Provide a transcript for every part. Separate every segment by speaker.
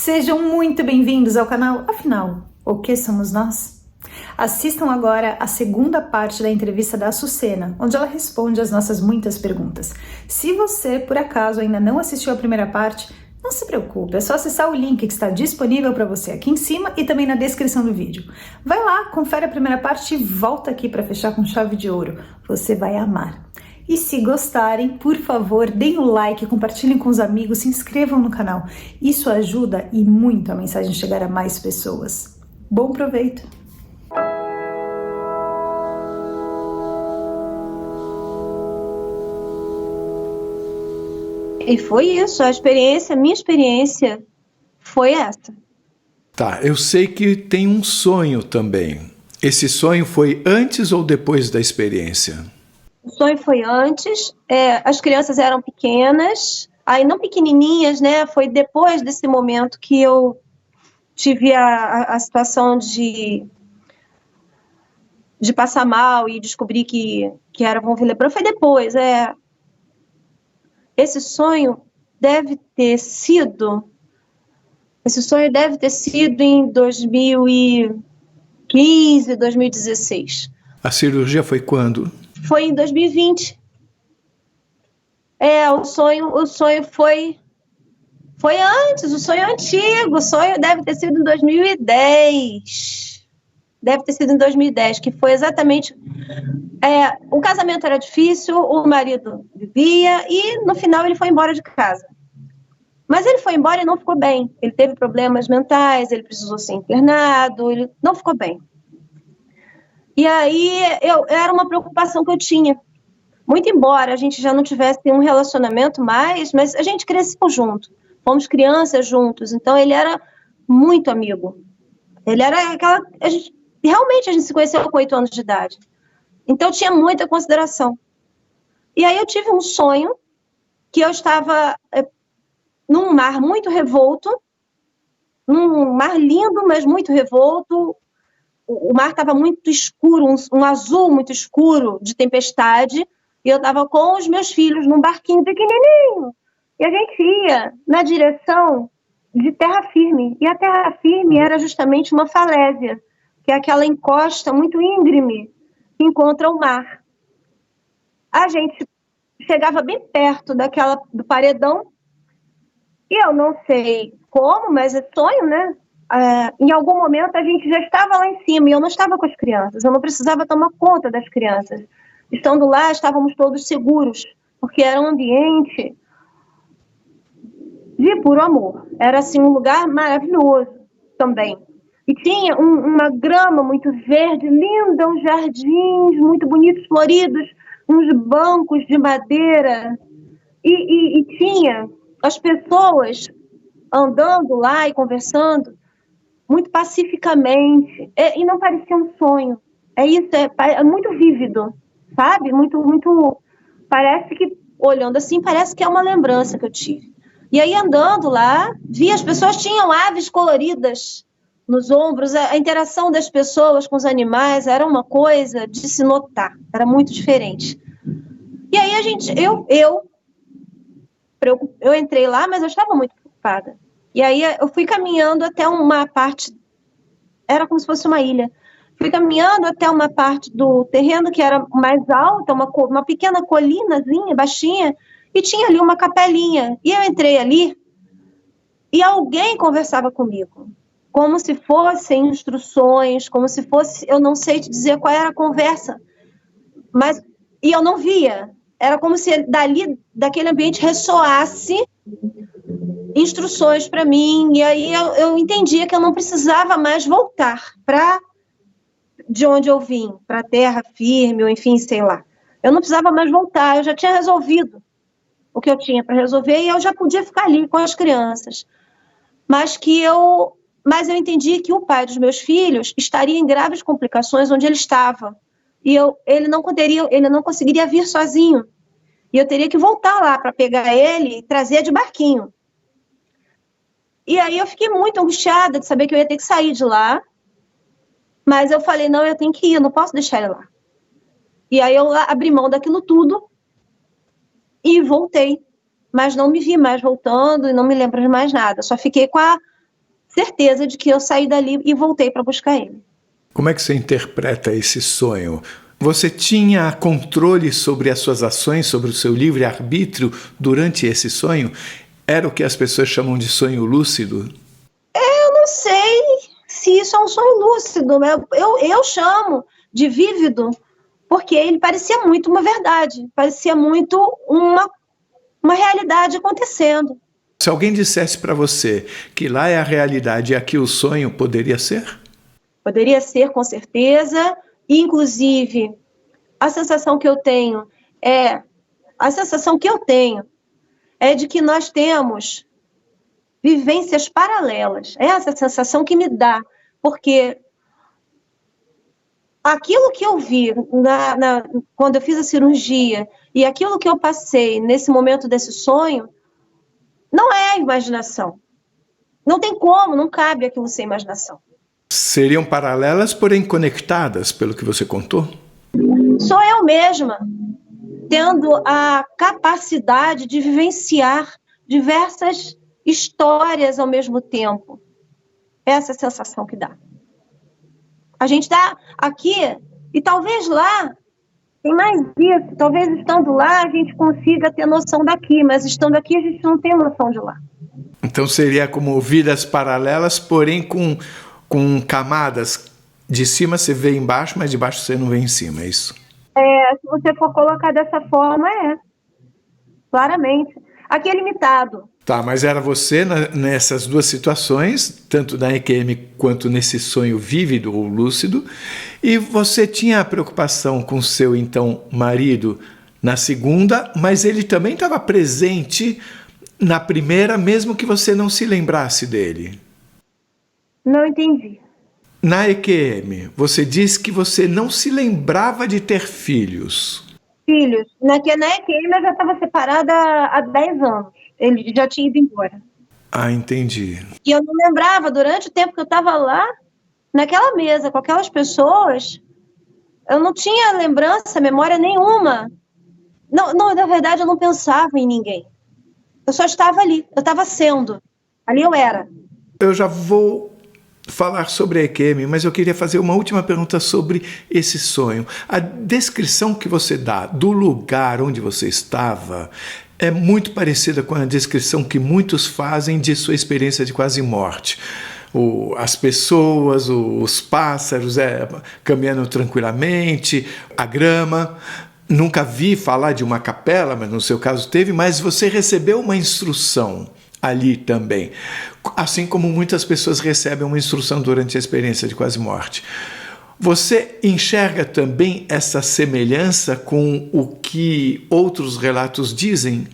Speaker 1: Sejam muito bem-vindos ao canal. Afinal, o que somos nós? Assistam agora a segunda parte da entrevista da Açucena, onde ela responde as nossas muitas perguntas. Se você, por acaso, ainda não assistiu a primeira parte, não se preocupe, é só acessar o link que está disponível para você aqui em cima e também na descrição do vídeo. Vai lá, confere a primeira parte e volta aqui para fechar com chave de ouro. Você vai amar. E se gostarem, por favor, deem o like, compartilhem com os amigos, se inscrevam no canal. Isso ajuda e muito a mensagem chegar a mais pessoas. Bom proveito!
Speaker 2: E foi isso, minha experiência foi essa.
Speaker 3: Tá, eu sei que tem um sonho também. Esse sonho foi antes ou depois da experiência?
Speaker 2: O sonho foi antes, as crianças eram pequenas, aí não pequenininhas, né? Foi depois desse momento que eu tive a situação de passar mal e descobrir que era von Willebrand. Foi depois, Esse sonho deve ter sido em 2015, 2016.
Speaker 3: A cirurgia foi quando?
Speaker 2: Foi em 2020. O sonho foi antes, o sonho é antigo, o sonho deve ter sido em 2010. Deve ter sido em 2010, que foi exatamente... o casamento era difícil, o marido vivia e no final ele foi embora de casa. Mas ele foi embora e não ficou bem. Ele teve problemas mentais, ele precisou ser internado, ele não ficou bem. E aí era uma preocupação que eu tinha. Muito embora a gente já não tivesse um relacionamento mais, mas a gente cresceu junto. Fomos crianças juntos, então ele era muito amigo. Ele era realmente a gente se conheceu com 8 anos de idade. Então, eu tinha muita consideração. E aí, eu tive um sonho que eu estava num mar muito revolto, num mar lindo, mas muito revolto. O mar estava muito escuro, um azul muito escuro de tempestade, e eu estava com os meus filhos num barquinho pequenininho. E a gente ia na direção de terra firme. E a terra firme era justamente uma falésia, que é aquela encosta muito íngreme que encontra o mar. A gente chegava bem perto do paredão, e eu não sei como, mas é sonho, né? Em algum momento a gente já estava lá em cima, e eu não estava com as crianças, eu não precisava tomar conta das crianças. Estando lá, estávamos todos seguros, porque era um ambiente de puro amor. Era, assim, um lugar maravilhoso também. E tinha uma grama muito verde, linda, uns jardins muito bonitos, floridos, uns bancos de madeira. E tinha as pessoas andando lá e conversando muito pacificamente. E não parecia um sonho. É muito vívido, sabe? Muito, parece que, olhando assim, parece que é uma lembrança que eu tive. E aí, andando lá, vi as pessoas tinham aves coloridas nos ombros, a interação das pessoas com os animais era uma coisa de se notar, era muito diferente. E aí eu entrei lá, mas eu estava muito preocupada. E aí eu fui caminhando até uma parte, era como se fosse uma ilha. Fui caminhando até uma parte do terreno que era mais alta, uma pequena colinazinha, baixinha, e tinha ali uma capelinha. E eu entrei ali e alguém conversava comigo. Como se fossem instruções, como se fosse, eu não sei te dizer qual era a conversa, e eu não via, era como se daquele ambiente ressoasse instruções para mim, e aí eu entendia que eu não precisava mais voltar de onde eu vim, para a terra firme, ou enfim, sei lá. Eu não precisava mais voltar, eu já tinha resolvido o que eu tinha para resolver, e eu já podia ficar ali com as crianças. Mas eu entendi que o pai dos meus filhos estaria em graves complicações onde ele estava. E ele não conseguiria vir sozinho. E eu teria que voltar lá para pegar ele e trazer de barquinho. E aí eu fiquei muito angustiada de saber que eu ia ter que sair de lá. Mas eu falei, não, eu tenho que ir, eu não posso deixar ele lá. E aí eu abri mão daquilo tudo e voltei. Mas não me vi mais voltando e não me lembro de mais nada. Só fiquei com certeza de que eu saí dali e voltei para buscar ele.
Speaker 3: Como é que você interpreta esse sonho? Você tinha controle sobre as suas ações, sobre o seu livre-arbítrio durante esse sonho? Era o que as pessoas chamam de sonho lúcido?
Speaker 2: Eu não sei se isso é um sonho lúcido. Eu chamo de vívido, porque ele parecia muito uma verdade, parecia muito uma realidade acontecendo.
Speaker 3: Se alguém dissesse para você que lá é a realidade e aqui o sonho, poderia ser?
Speaker 2: Poderia ser, com certeza. Inclusive, a sensação que eu tenho é de que nós temos vivências paralelas. É essa sensação que me dá, porque aquilo que eu vi quando eu fiz a cirurgia e aquilo que eu passei nesse momento desse sonho não é imaginação. Não tem como, não cabe aquilo ser imaginação.
Speaker 3: Seriam paralelas, porém conectadas, pelo que você contou?
Speaker 2: Sou eu mesma tendo a capacidade de vivenciar diversas histórias ao mesmo tempo. Essa é a sensação que dá. A gente está aqui e talvez lá tem mais isso. Talvez estando lá a gente consiga ter noção daqui, mas estando aqui a gente não tem noção de lá.
Speaker 3: Então seria como vidas paralelas, porém com camadas. De cima você vê embaixo, mas de baixo você não vê em cima, é isso?
Speaker 2: Se você for colocar dessa forma, claramente. Aqui é limitado.
Speaker 3: Tá, mas era você nessas duas situações, tanto na EQM quanto nesse sonho vívido ou lúcido, e você tinha a preocupação com seu, então, marido na segunda, mas ele também estava presente na primeira, mesmo que você não se lembrasse dele.
Speaker 2: Não entendi.
Speaker 3: Na EQM, você disse que você não se lembrava de ter filhos.
Speaker 2: Filhos. Na EQM eu já estava separada há 10 anos. Ele já tinha ido embora.
Speaker 3: Ah, entendi.
Speaker 2: E eu não lembrava, durante o tempo que eu estava lá, naquela mesa, com aquelas pessoas, eu não tinha lembrança, memória nenhuma. Não, na verdade, eu não pensava em ninguém. Eu só estava ali, eu estava sendo. Ali eu era.
Speaker 3: Eu já vou falar sobre a EQM, mas eu queria fazer uma última pergunta sobre esse sonho. A descrição que você dá do lugar onde você estava é muito parecida com a descrição que muitos fazem de sua experiência de quase morte. As pessoas, os pássaros caminhando tranquilamente, a grama. Nunca vi falar de uma capela, mas no seu caso teve, mas você recebeu uma instrução ali também. Assim como muitas pessoas recebem uma instrução durante a experiência de quase morte. Você enxerga também essa semelhança com o que outros relatos dizem?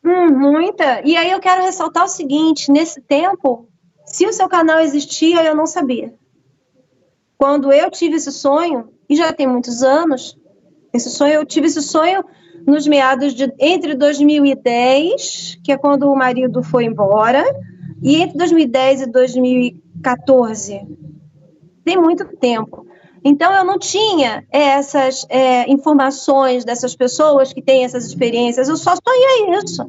Speaker 2: Muita. E aí eu quero ressaltar o seguinte, nesse tempo, se o seu canal existia, eu não sabia. Quando eu tive esse sonho, e já tem muitos anos, eu tive esse sonho nos meados entre 2010, que é quando o marido foi embora, e entre 2010 e 2014. Tem muito tempo. Então, eu não tinha essas informações dessas pessoas que têm essas experiências, eu só sonhei isso.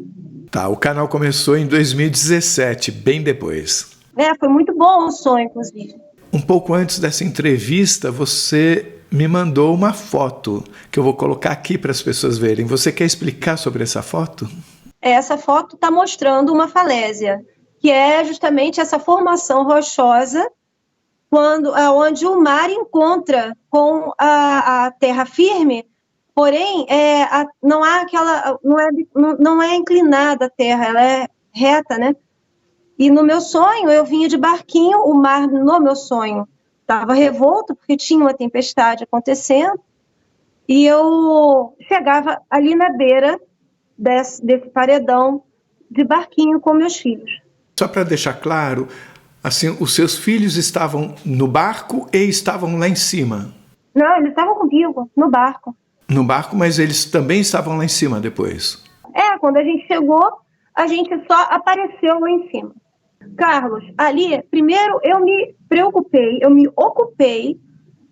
Speaker 3: Tá, o canal começou em 2017, bem depois.
Speaker 2: Foi muito bom o sonho, inclusive.
Speaker 3: Um pouco antes dessa entrevista, você me mandou uma foto que eu vou colocar aqui para as pessoas verem. Você quer explicar sobre essa foto?
Speaker 2: Essa foto está mostrando uma falésia, que é justamente essa formação rochosa onde o mar encontra com a terra firme, porém não é inclinada a terra, ela é reta, né? E no meu sonho eu vinha de barquinho, o mar no meu sonho estava revolto porque tinha uma tempestade acontecendo e eu chegava ali na beira desse paredão de barquinho com meus filhos.
Speaker 3: Só para deixar claro, assim, os seus filhos estavam no barco e estavam lá em cima?
Speaker 2: Não, eles estavam comigo, no barco.
Speaker 3: No barco, mas eles também estavam lá em cima depois?
Speaker 2: Quando a gente chegou, a gente só apareceu lá em cima. Carlos, ali, primeiro eu me ocupei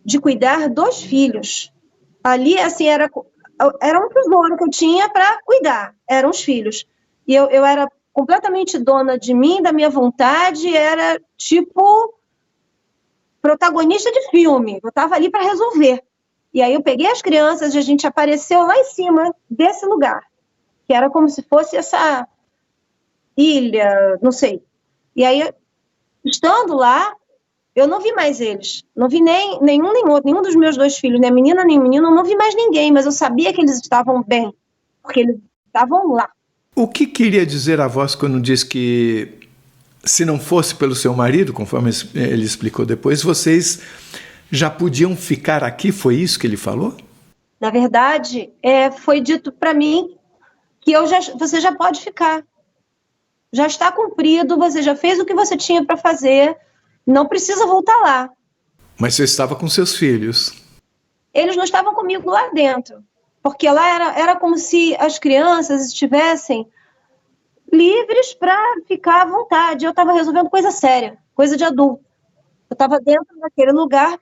Speaker 2: de cuidar dos filhos. Ali, assim, era um tesouro que eu tinha para cuidar, eram os filhos. E eu era completamente dona de mim, da minha vontade, era tipo protagonista de filme. Eu estava ali para resolver. E aí eu peguei as crianças e a gente apareceu lá em cima desse lugar, que era como se fosse essa ilha, não sei. E aí, estando lá, eu não vi mais eles. Não vi nenhum nem outro, nenhum dos meus 2 filhos, nem menina nem menino, eu não vi mais ninguém, mas eu sabia que eles estavam bem, porque eles estavam lá.
Speaker 3: O que queria dizer a voz quando diz que, se não fosse pelo seu marido, conforme ele explicou depois, vocês já podiam ficar aqui? Foi isso que ele falou?
Speaker 2: Na verdade, foi dito para mim que você já pode ficar. Já está cumprido, você já fez o que você tinha para fazer, não precisa voltar lá.
Speaker 3: Mas você estava com seus filhos.
Speaker 2: Eles não estavam comigo lá dentro, porque lá era como se as crianças estivessem livres para ficar à vontade. Eu estava resolvendo coisa séria, coisa de adulto. Eu estava dentro daquele lugar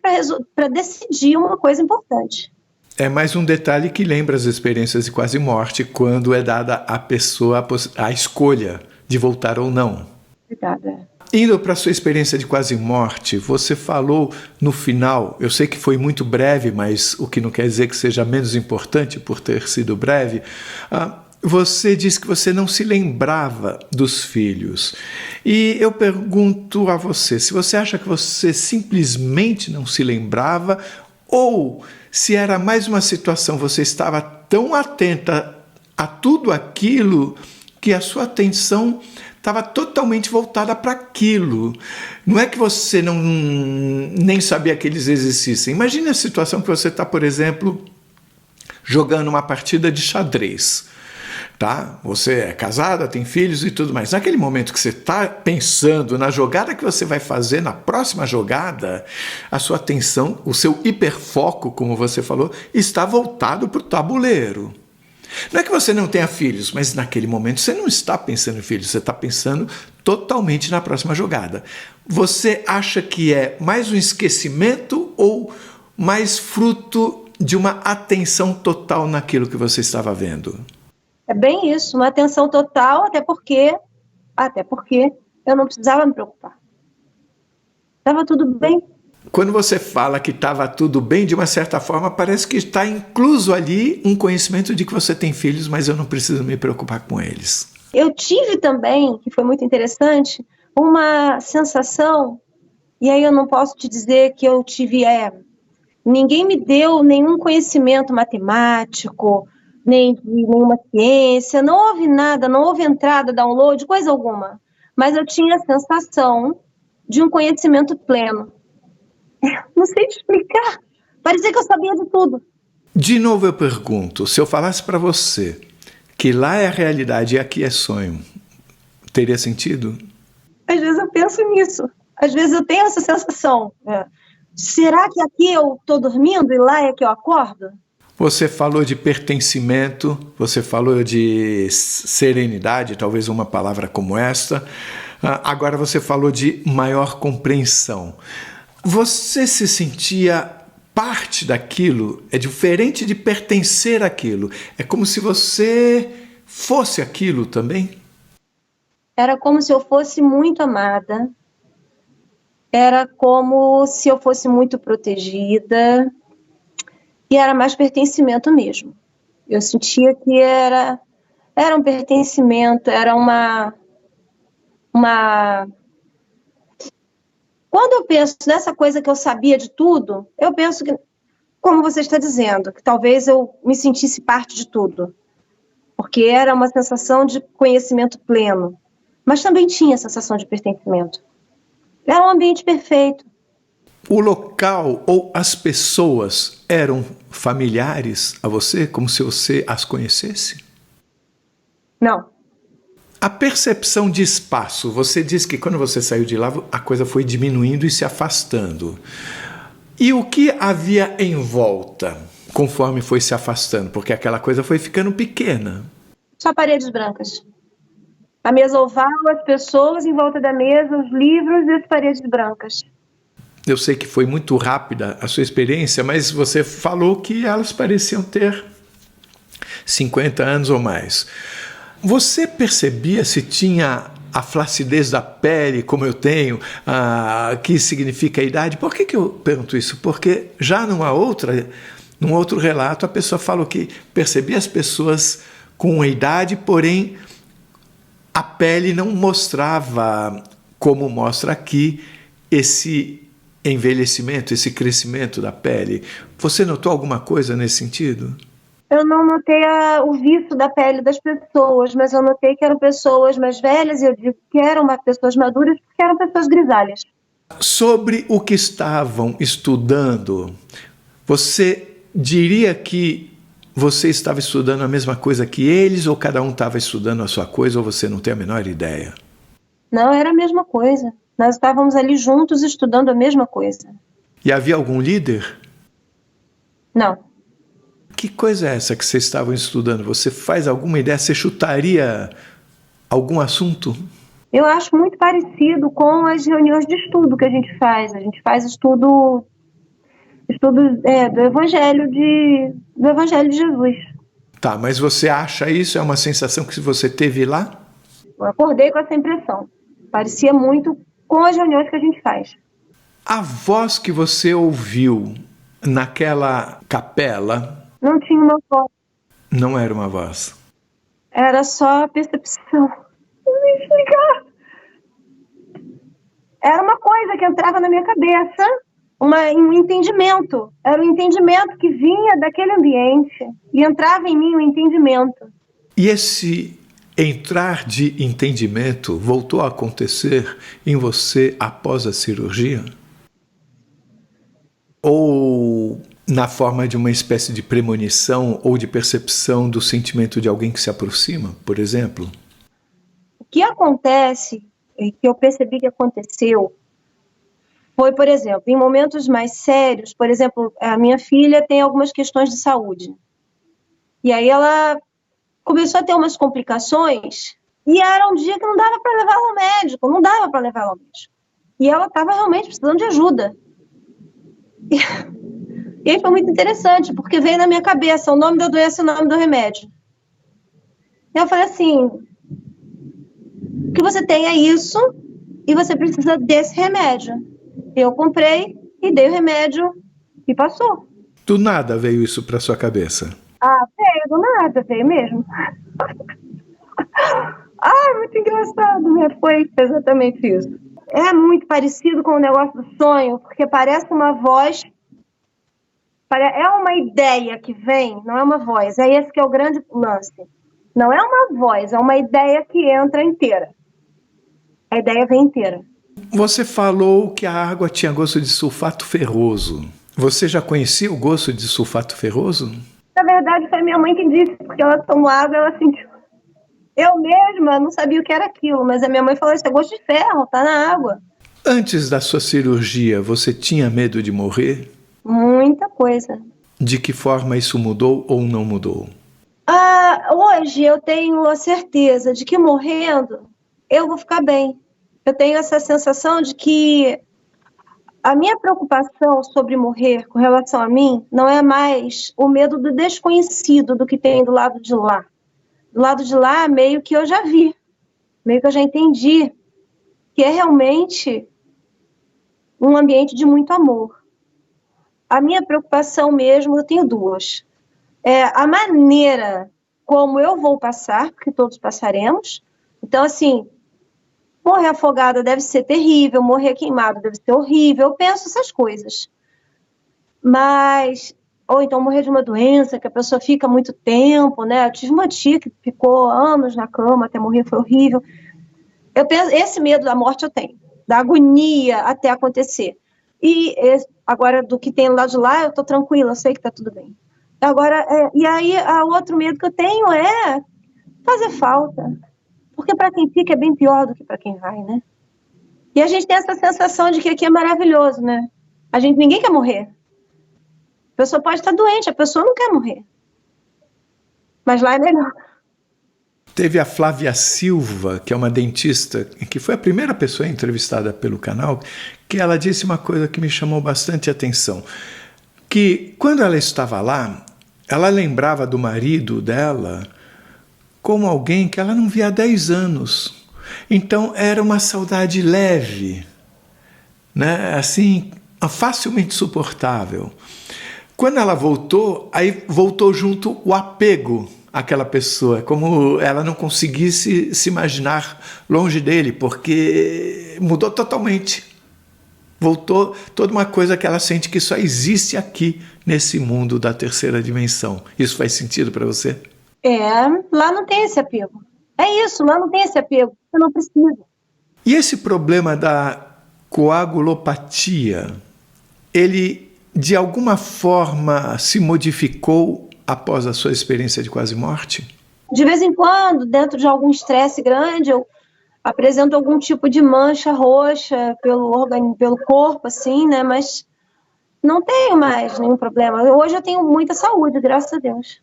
Speaker 2: para decidir uma coisa importante.
Speaker 3: É mais um detalhe que lembra as experiências de quase morte, quando é dada à pessoa a escolha de voltar ou não.
Speaker 2: Obrigada.
Speaker 3: Indo para a sua experiência de quase morte, você falou no final, eu sei que foi muito breve, mas o que não quer dizer que seja menos importante por ter sido breve, você disse que você não se lembrava dos filhos. E eu pergunto a você, se você acha que você simplesmente não se lembrava, ou se era mais uma situação, você estava tão atenta a tudo aquilo que a sua atenção estava totalmente voltada para aquilo. Não é que você nem sabia que eles existissem. Imagine a situação que você está, por exemplo, jogando uma partida de xadrez. Tá? Você é casada, tem filhos e tudo mais. Naquele momento que você está pensando na jogada que você vai fazer, na próxima jogada, a sua atenção, o seu hiperfoco, como você falou, está voltado para o tabuleiro. Não é que você não tenha filhos, mas naquele momento você não está pensando em filhos, você está pensando totalmente na próxima jogada. Você acha que é mais um esquecimento ou mais fruto de uma atenção total naquilo que você estava vendo?
Speaker 2: É bem isso, uma atenção total, até porque eu não precisava me preocupar. Estava tudo bem.
Speaker 3: Quando você fala que estava tudo bem, de uma certa forma, parece que está incluso ali um conhecimento de que você tem filhos, mas eu não preciso me preocupar com eles.
Speaker 2: Eu tive também, que foi muito interessante, uma sensação, e aí eu não posso te dizer que eu tive, ninguém me deu nenhum conhecimento matemático, nem de nenhuma ciência, não houve nada, não houve entrada, download, coisa alguma. Mas eu tinha a sensação de um conhecimento pleno. Não sei te explicar. Parecia que eu sabia de tudo.
Speaker 3: De novo eu pergunto, se eu falasse para você que lá é a realidade e aqui é sonho, teria sentido?
Speaker 2: Às vezes eu penso nisso. Às vezes eu tenho essa sensação. Será que aqui eu estou dormindo e lá é que eu acordo?
Speaker 3: Você falou de pertencimento, você falou de serenidade, talvez uma palavra como esta. Agora você falou de maior compreensão. Você se sentia parte daquilo? É diferente de pertencer àquilo. É como se você fosse aquilo também?
Speaker 2: Era como se eu fosse muito amada. Era como se eu fosse muito protegida. E era mais pertencimento mesmo. Eu sentia que era um pertencimento, era uma... Quando eu penso nessa coisa que eu sabia de tudo, eu penso que, como você está dizendo, que talvez eu me sentisse parte de tudo. Porque era uma sensação de conhecimento pleno. Mas também tinha a sensação de pertencimento. Era um ambiente perfeito.
Speaker 3: O local ou as pessoas eram familiares a você, como se você as conhecesse?
Speaker 2: Não.
Speaker 3: A percepção de espaço, você disse que quando você saiu de lá, a coisa foi diminuindo e se afastando. E o que havia em volta, conforme foi se afastando? Porque aquela coisa foi ficando pequena.
Speaker 2: Só paredes brancas. A mesa oval, as pessoas em volta da mesa, os livros e as paredes brancas.
Speaker 3: Eu sei que foi muito rápida a sua experiência, mas você falou que elas pareciam ter 50 anos ou mais. Você percebia se tinha a flacidez da pele, como eu tenho, que significa a idade? Por que eu pergunto isso? Porque já num outro relato, a pessoa falou que percebia as pessoas com a idade, porém a pele não mostrava, como mostra aqui, esse envelhecimento, esse crescimento da pele. Você notou alguma coisa nesse sentido?
Speaker 2: Eu não notei o vício da pele das pessoas, mas eu notei que eram pessoas mais velhas, e eu digo que eram pessoas maduras porque eram pessoas grisalhas.
Speaker 3: Sobre o que estavam estudando, você diria que você estava estudando a mesma coisa que eles, ou cada um estava estudando a sua coisa, ou você não tem a menor ideia?
Speaker 2: Não, era a mesma coisa. Nós estávamos ali juntos estudando a mesma coisa.
Speaker 3: E havia algum líder?
Speaker 2: Não.
Speaker 3: Que coisa é essa que vocês estavam estudando? Você faz alguma ideia? Você chutaria algum assunto?
Speaker 2: Eu acho muito parecido com as reuniões de estudo que a gente faz. A gente faz estudo do Evangelho de Jesus.
Speaker 3: Tá, mas você acha isso? É uma sensação que você teve lá?
Speaker 2: Eu acordei com essa impressão. Parecia muito com as reuniões que a gente faz.
Speaker 3: A voz que você ouviu naquela capela
Speaker 2: Não tinha uma voz.
Speaker 3: não era uma voz.
Speaker 2: Era só a percepção. Não me explicar. Era uma coisa que entrava na minha cabeça, um entendimento. Era um entendimento que vinha daquele ambiente e entrava em mim o entendimento.
Speaker 3: E esse entrar de entendimento voltou a acontecer em você após a cirurgia? Ou na forma de uma espécie de premonição ou de percepção do sentimento de alguém que se aproxima, por exemplo?
Speaker 2: O que acontece, e que eu percebi que aconteceu, foi, por exemplo, em momentos mais sérios, por exemplo, a minha filha tem algumas questões de saúde. E aí ela começou a ter umas complicações, e era um dia que não dava para levar ela ao médico, não dava para levar ela ao médico. E ela estava realmente precisando de ajuda. E aí foi muito interessante, porque veio na minha cabeça o nome da doença e o nome do remédio. E eu falei assim, o que você tem é isso, e você precisa desse remédio. Eu comprei e dei o remédio e passou.
Speaker 3: Do nada veio isso para sua cabeça?
Speaker 2: Veio do nada, veio mesmo. Muito engraçado, né? Foi exatamente isso. É muito parecido com o negócio do sonho, porque parece uma voz, é uma ideia que vem, não é uma voz. É esse que é o grande lance. Não é uma voz, é uma ideia que entra inteira. A ideia vem inteira.
Speaker 3: Você falou que a água tinha gosto de sulfato ferroso. Você já conhecia o gosto de sulfato ferroso?
Speaker 2: Na verdade, foi minha mãe que disse, porque ela tomou água e ela sentiu. Eu mesma não sabia o que era aquilo, mas a minha mãe falou, isso é gosto de ferro, tá na água.
Speaker 3: Antes da sua cirurgia, você tinha medo de morrer?
Speaker 2: Muita coisa.
Speaker 3: De que forma isso mudou ou não mudou?
Speaker 2: Hoje eu tenho a certeza de que morrendo eu vou ficar bem. Eu tenho essa sensação de que a minha preocupação sobre morrer com relação a mim não é mais o medo do desconhecido do que tem do lado de lá. Do lado de lá, meio que eu já vi, meio que eu já entendi, que é realmente um ambiente de muito amor. A minha preocupação mesmo, eu tenho duas. A maneira como eu vou passar, porque todos passaremos. Então, assim, morrer afogada deve ser terrível, morrer queimado deve ser horrível, eu penso essas coisas. Mas, ou então morrer de uma doença que a pessoa fica muito tempo, né? Eu tive uma tia que ficou anos na cama até morrer, foi horrível. Eu penso, esse medo da morte eu tenho, da agonia até acontecer. E agora, do que tem lá de lá, eu tô tranquila, eu sei que tá tudo bem. Agora, e aí, o outro medo que eu tenho é fazer falta. Porque para quem fica é bem pior do que para quem vai, né? E a gente tem essa sensação de que aqui é maravilhoso, né? Ninguém quer morrer. A pessoa pode estar doente, a pessoa não quer morrer. Mas lá é melhor.
Speaker 3: Teve a Flávia Silva, que é uma dentista, que foi a primeira pessoa entrevistada pelo canal, que ela disse uma coisa que me chamou bastante atenção. Que quando ela estava lá, ela lembrava do marido dela como alguém que ela não via há 10 anos. Então era uma saudade leve, né? Assim, facilmente suportável. Quando ela voltou, aí voltou junto o apego àquela pessoa, como ela não conseguisse se imaginar longe dele, porque mudou totalmente. Voltou toda uma coisa que ela sente que só existe aqui, nesse mundo da terceira dimensão. Isso faz sentido para você?
Speaker 2: Lá não tem esse apego. É isso, lá não tem esse apego. Você não precisa.
Speaker 3: E esse problema da coagulopatia, ele de alguma forma se modificou após a sua experiência de quase morte?
Speaker 2: De vez em quando, dentro de algum estresse grande, eu apresento algum tipo de mancha roxa pelo corpo, assim, né? Mas não tenho mais nenhum problema. Hoje eu tenho muita saúde, graças a Deus.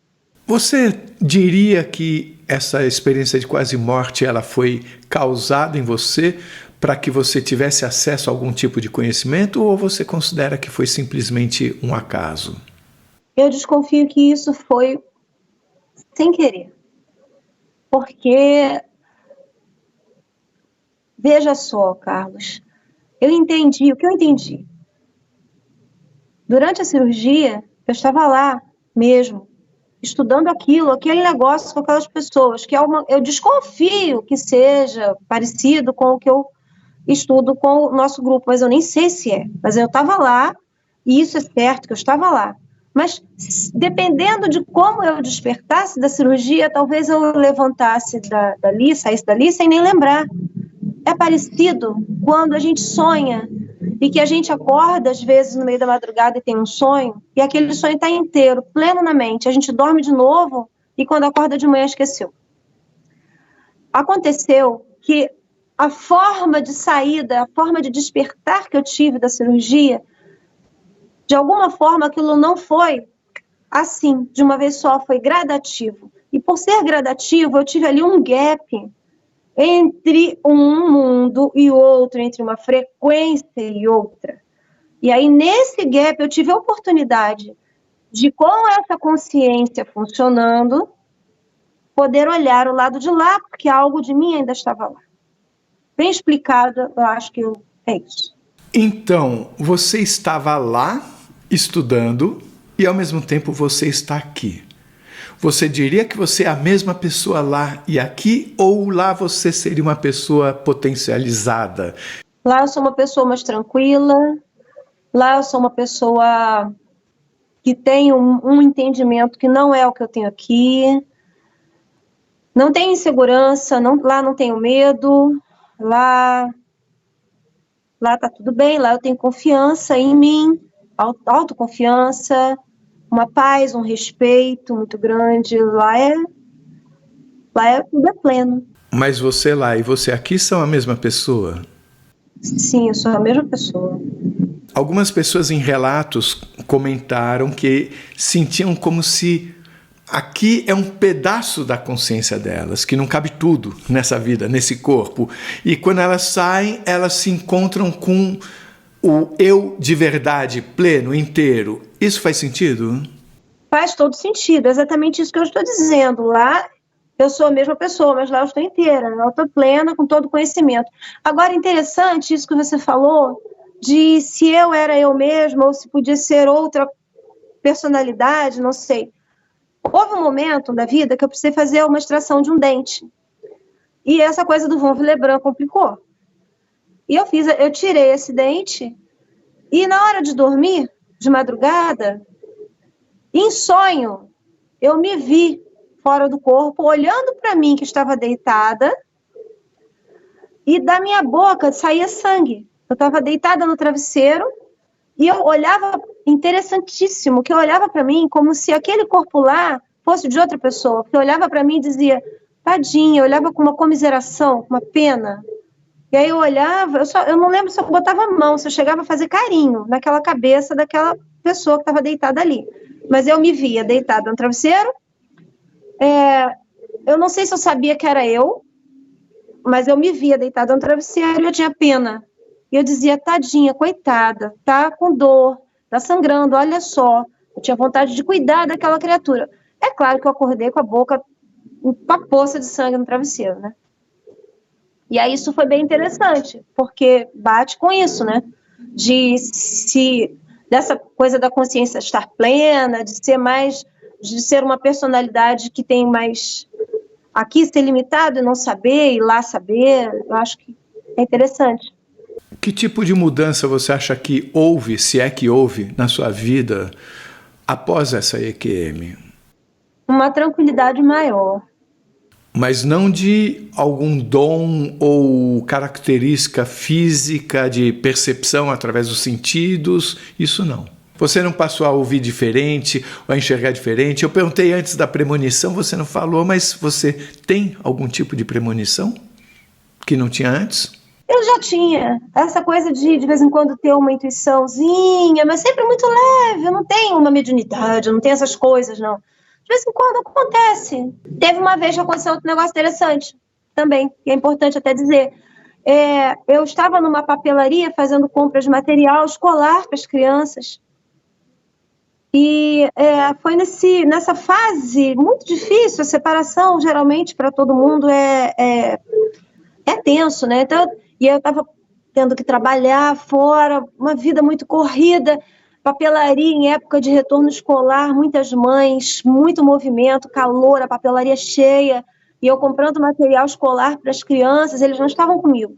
Speaker 3: Você diria que essa experiência de quase morte ela foi causada em você para que você tivesse acesso a algum tipo de conhecimento, ou você considera que foi simplesmente um acaso?
Speaker 2: Eu desconfio que isso foi sem querer. Porque, veja só, Carlos, eu entendi o que eu entendi. Durante a cirurgia, eu estava lá mesmo, estudando aquele negócio com aquelas pessoas, que eu desconfio que seja parecido com o que eu estudo com o nosso grupo, mas eu nem sei se é. Mas eu estava lá, e isso é certo, que eu estava lá. Mas, dependendo de como eu despertasse da cirurgia, talvez eu levantasse dali, saísse dali, sem nem lembrar. É parecido quando a gente sonha, e que a gente acorda, às vezes, no meio da madrugada e tem um sonho, e aquele sonho está inteiro, pleno na mente. A gente dorme de novo, e quando acorda de manhã, esqueceu. Aconteceu que a forma de saída, a forma de despertar que eu tive da cirurgia, de alguma forma aquilo não foi assim, de uma vez só, foi gradativo. E por ser gradativo, eu tive ali um gap entre um mundo e outro, entre uma frequência e outra. E aí, nesse gap, eu tive a oportunidade de, com essa consciência funcionando, poder olhar o lado de lá, porque algo de mim ainda estava lá. Bem explicado, eu acho que é isso.
Speaker 3: Então, você estava lá estudando e, ao mesmo tempo, você está aqui. Você diria que você é a mesma pessoa lá e aqui, ou lá você seria uma pessoa potencializada?
Speaker 2: Lá eu sou uma pessoa mais tranquila, lá eu sou uma pessoa que tem um entendimento que não é o que eu tenho aqui, não tenho insegurança, lá não tenho medo, lá tá tudo bem, lá eu tenho confiança em mim, autoconfiança, uma paz, um respeito muito grande, lá tudo é pleno.
Speaker 3: Mas você lá e você aqui são a mesma pessoa?
Speaker 2: Sim, eu sou a mesma pessoa.
Speaker 3: Algumas pessoas em relatos comentaram que sentiam como se aqui é um pedaço da consciência delas, que não cabe tudo nessa vida, nesse corpo. E quando elas saem, elas se encontram com o eu de verdade, pleno, inteiro. Isso faz sentido?
Speaker 2: Faz todo sentido, é exatamente isso que eu estou dizendo. Lá eu sou a mesma pessoa, mas lá eu estou inteira, eu estou plena, com todo conhecimento. Agora, interessante isso que você falou, de se eu era eu mesma ou se podia ser outra personalidade, não sei. Houve um momento da vida que eu precisei fazer uma extração de um dente. E essa coisa do von Willebrand complicou. E eu tirei esse dente e na hora de dormir, de madrugada, em sonho, eu me vi fora do corpo, olhando para mim que estava deitada, e da minha boca saía sangue. Eu estava deitada no travesseiro e eu olhava, interessantíssimo, que eu olhava para mim como se aquele corpo lá fosse de outra pessoa, que olhava para mim e dizia, tadinha, eu olhava com uma comiseração, com uma pena. E aí eu olhava, eu não lembro se eu botava a mão, se eu chegava a fazer carinho naquela cabeça daquela pessoa que estava deitada ali. Mas eu me via deitada no travesseiro. Eu não sei se eu sabia que era eu, mas eu me via deitada no travesseiro e eu tinha pena. E eu dizia, tadinha, coitada, tá com dor, tá sangrando, olha só. Eu tinha vontade de cuidar daquela criatura. É claro que eu acordei com a boca uma poça de sangue no travesseiro, né? E aí isso foi bem interessante, porque bate com isso, né? Dessa coisa da consciência estar plena, de ser uma personalidade que tem mais aqui ser limitado e não saber, e lá saber. Eu acho que é interessante.
Speaker 3: Que tipo de mudança você acha que houve, se é que houve, na sua vida após essa EQM?
Speaker 2: Uma tranquilidade maior.
Speaker 3: Mas não de algum dom ou característica física de percepção através dos sentidos, isso não. Você não passou a ouvir diferente ou a enxergar diferente? Eu perguntei antes da premonição, você não falou, mas você tem algum tipo de premonição que não tinha antes?
Speaker 2: Eu já tinha essa coisa de vez em quando ter uma intuiçãozinha, mas sempre muito leve. Eu não tenho uma mediunidade, eu não tenho essas coisas, não. De vez em quando acontece. Teve uma vez que aconteceu outro negócio interessante também, que é importante até dizer. Eu estava numa papelaria fazendo compras de material escolar para as crianças. E foi nessa fase muito difícil. A separação, geralmente, para todo mundo é tenso, né? Então, e eu estava tendo que trabalhar fora, uma vida muito corrida. Papelaria em época de retorno escolar, muitas mães, muito movimento, calor, a papelaria cheia, e eu comprando material escolar para as crianças, eles não estavam comigo.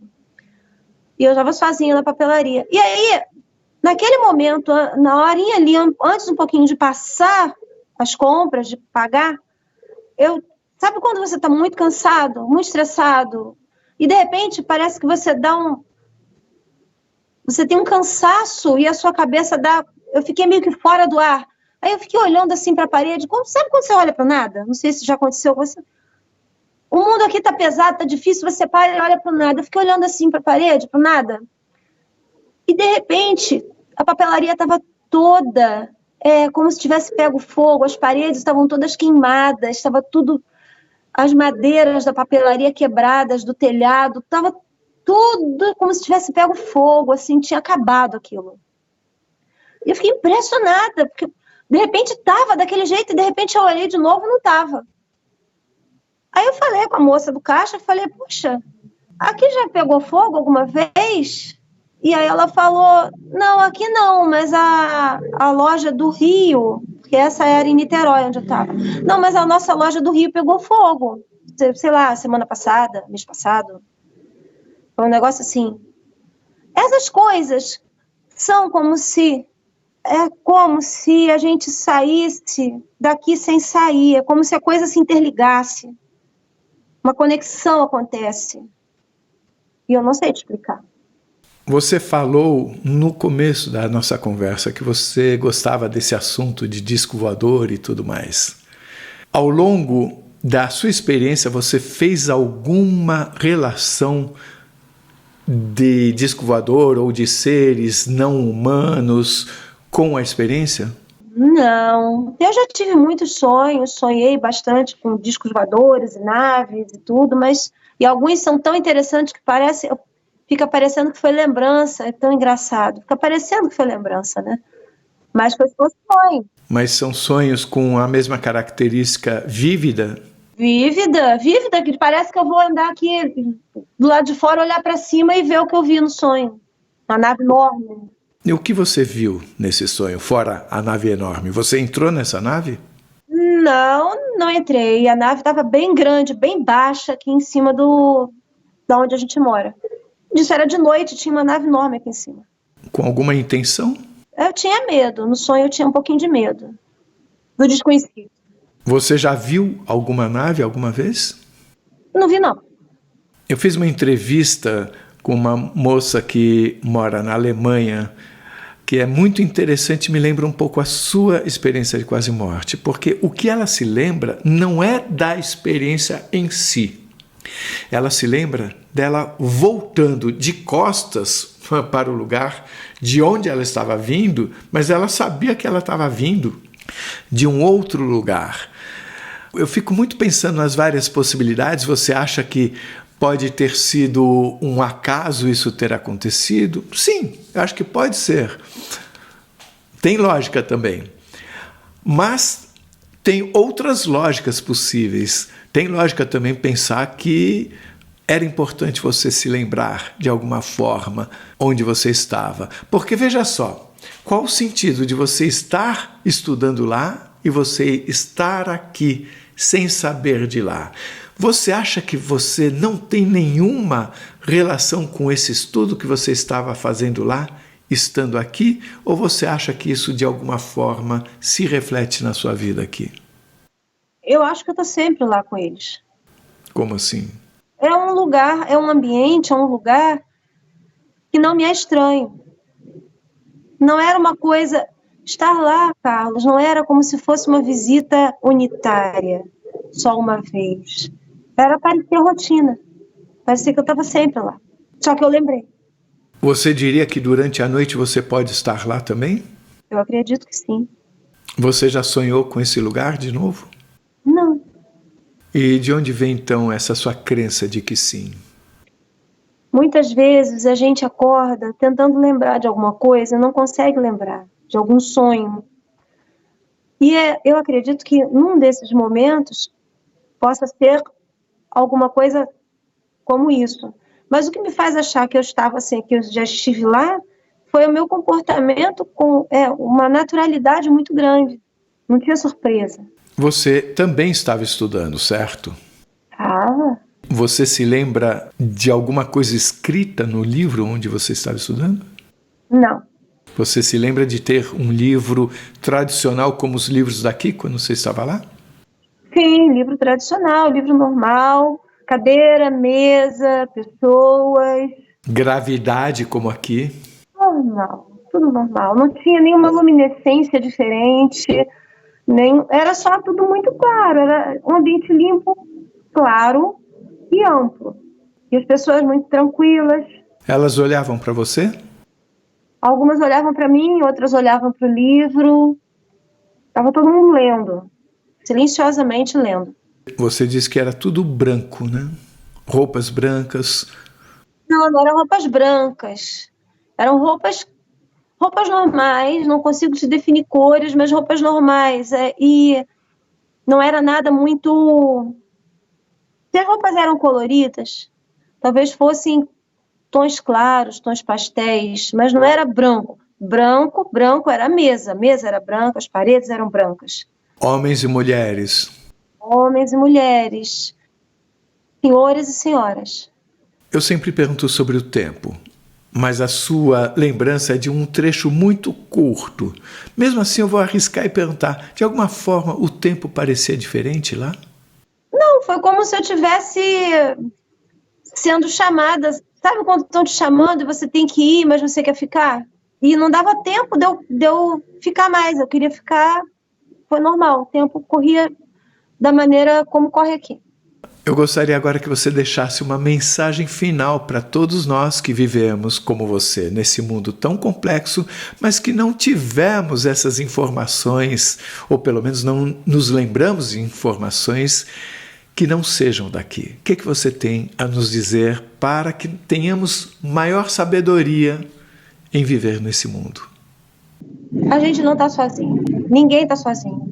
Speaker 2: E eu estava sozinha na papelaria. E aí, naquele momento, na horinha ali, antes um pouquinho de passar as compras, de pagar, sabe quando você está muito cansado, muito estressado, e de repente parece que você você tem um cansaço e a sua cabeça eu fiquei meio que fora do ar. Aí eu fiquei olhando assim para a parede. Sabe quando você olha para nada? Não sei se já aconteceu com você. O mundo aqui tá pesado, tá difícil, você para e olha para nada. Eu fiquei olhando assim para a parede, para nada. E de repente, a papelaria estava toda como se tivesse pego fogo. As paredes estavam todas queimadas, estava tudo, as madeiras da papelaria quebradas, do telhado, estava tudo como se tivesse pego fogo, assim, tinha acabado aquilo. E eu fiquei impressionada, porque de repente estava daquele jeito, e de repente eu olhei de novo e não estava. Aí eu falei com a moça do caixa, falei, puxa, aqui já pegou fogo alguma vez? E aí ela falou, não, aqui não, mas a loja do Rio, que essa era em Niterói, onde eu estava. Não, mas a nossa loja do Rio pegou fogo, sei lá, semana passada, mês passado. Foi um negócio assim. Essas coisas são como se a gente saísse daqui sem sair, é como se a coisa se interligasse. Uma conexão acontece. E eu não sei te explicar.
Speaker 3: Você falou no começo da nossa conversa que você gostava desse assunto de disco voador e tudo mais. Ao longo da sua experiência, você fez alguma relação de disco voador ou de seres não humanos com a experiência?
Speaker 2: Não, eu já tive muitos sonhos, sonhei bastante com discos voadores e naves e tudo, e alguns são tão interessantes que fica parecendo que foi lembrança, é tão engraçado, fica parecendo que foi lembrança, né? Mas foi só sonho.
Speaker 3: Mas são sonhos com a mesma característica vívida?
Speaker 2: Vívida, que parece que eu vou andar aqui do lado de fora, olhar para cima e ver o que eu vi no sonho, uma nave enorme.
Speaker 3: E o que você viu nesse sonho, fora a nave enorme? Você entrou nessa nave?
Speaker 2: Não entrei. A nave estava bem grande, bem baixa, aqui em cima da onde a gente mora. Isso era de noite, tinha uma nave enorme aqui em cima.
Speaker 3: Com alguma intenção?
Speaker 2: Eu tinha medo. No sonho eu tinha um pouquinho de medo do desconhecido.
Speaker 3: Você já viu alguma nave alguma vez?
Speaker 2: Não vi, não.
Speaker 3: Eu fiz uma entrevista com uma moça que mora na Alemanha, que é muito interessante, me lembra um pouco a sua experiência de quase morte, porque o que ela se lembra não é da experiência em si. Ela se lembra dela voltando de costas para o lugar de onde ela estava vindo, mas ela sabia que ela estava vindo de um outro lugar. Eu fico muito pensando nas várias possibilidades. Você acha que pode ter sido um acaso isso ter acontecido? Sim, eu acho que pode ser. Tem lógica também. Mas Tem outras lógicas possíveis. Tem lógica também pensar que era importante você se lembrar de alguma forma onde você estava. Porque veja só, qual o sentido de você estar estudando lá e você estar aqui sem saber de lá? Você acha que você não tem nenhuma relação com esse estudo que você estava fazendo lá, estando aqui? Ou você acha que isso de alguma forma se reflete na sua vida aqui?
Speaker 2: Eu acho que eu estou sempre lá com eles.
Speaker 3: Como assim?
Speaker 2: É um lugar, é um ambiente, é um lugar que não me é estranho. Não era uma coisa... Estar lá, Carlos, não era como se fosse uma visita unitária, só uma vez. Parecia rotina. Parecia que eu estava sempre lá. Só que eu lembrei.
Speaker 3: Você diria que durante a noite você pode estar lá também?
Speaker 2: Eu acredito que sim.
Speaker 3: Você já sonhou com esse lugar de novo?
Speaker 2: Não.
Speaker 3: E de onde vem então essa sua crença de que sim?
Speaker 2: Muitas vezes a gente acorda tentando lembrar de alguma coisa e não consegue lembrar de algum sonho. E eu acredito que num desses momentos possa ser alguma coisa como isso. Mas o que me faz achar que eu estava assim, que eu já estive lá, foi o meu comportamento com uma naturalidade muito grande. Não tinha surpresa.
Speaker 3: Você também estava estudando, certo?
Speaker 2: Ah,
Speaker 3: Você se lembra de alguma coisa escrita no livro onde você estava estudando?
Speaker 2: não.
Speaker 3: Você se lembra de ter um livro tradicional como os livros daqui, quando você estava lá?
Speaker 2: Sim, livro tradicional, livro normal, cadeira, mesa, pessoas.
Speaker 3: Gravidade como aqui?
Speaker 2: Normal, tudo normal. Não tinha nenhuma luminescência diferente, era só tudo muito claro. Era um ambiente limpo, claro e amplo. E as pessoas muito tranquilas.
Speaker 3: Elas olhavam para você?
Speaker 2: Algumas olhavam para mim, outras olhavam para o livro. Estava todo mundo lendo, silenciosamente lendo.
Speaker 3: Você disse que era tudo branco, né? Roupas brancas.
Speaker 2: Não eram roupas brancas. Eram roupas normais, não consigo te definir cores, mas roupas normais. E não era nada muito... Se as roupas eram coloridas, talvez fossem tons claros, tons pastéis, mas não era branco. Branco era a mesa era branca, as paredes eram brancas.
Speaker 3: Homens e mulheres.
Speaker 2: Homens e mulheres, senhores e senhoras.
Speaker 3: Eu sempre pergunto sobre o tempo, mas a sua lembrança é de um trecho muito curto. Mesmo assim, eu vou arriscar e perguntar, de alguma forma o tempo parecia diferente lá?
Speaker 2: Não, foi como se eu estivesse sendo chamada. Sabe quando estão te chamando e você tem que ir, mas você quer ficar? E não dava tempo de eu ficar mais, eu queria ficar, foi normal, o tempo corria da maneira como corre aqui.
Speaker 3: Eu gostaria agora que você deixasse uma mensagem final para todos nós que vivemos como você, nesse mundo tão complexo, mas que não tivemos essas informações, ou pelo menos não nos lembramos de informações que não sejam daqui. O que você tem a nos dizer para que tenhamos maior sabedoria em viver nesse mundo?
Speaker 2: A gente não está sozinho, ninguém está sozinho.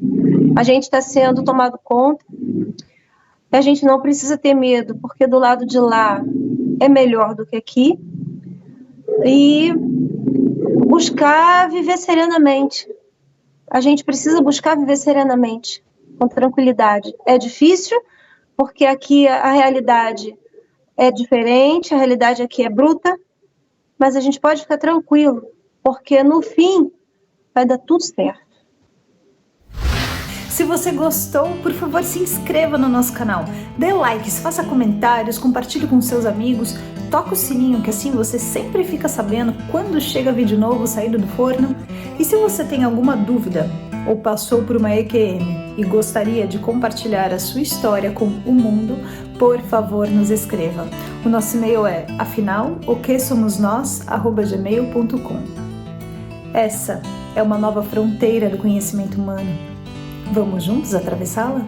Speaker 2: A gente está sendo tomado conta. A gente não precisa ter medo, porque do lado de lá é melhor do que aqui. E buscar viver serenamente. A gente precisa buscar viver serenamente, com tranquilidade. É difícil, porque aqui a realidade é diferente, a realidade aqui é bruta, mas a gente pode ficar tranquilo, porque no fim vai dar tudo certo.
Speaker 1: Se você gostou, por favor, se inscreva no nosso canal, dê likes, faça comentários, compartilhe com seus amigos, toca o sininho que assim você sempre fica sabendo quando chega vídeo novo saído do forno. E se você tem alguma dúvida ou passou por uma EQM e gostaria de compartilhar a sua história com o mundo, por favor, nos escreva. O nosso e-mail é afinal.oquesomosnós@gmail.com. Essa é uma nova fronteira do conhecimento humano. Vamos juntos atravessá-la?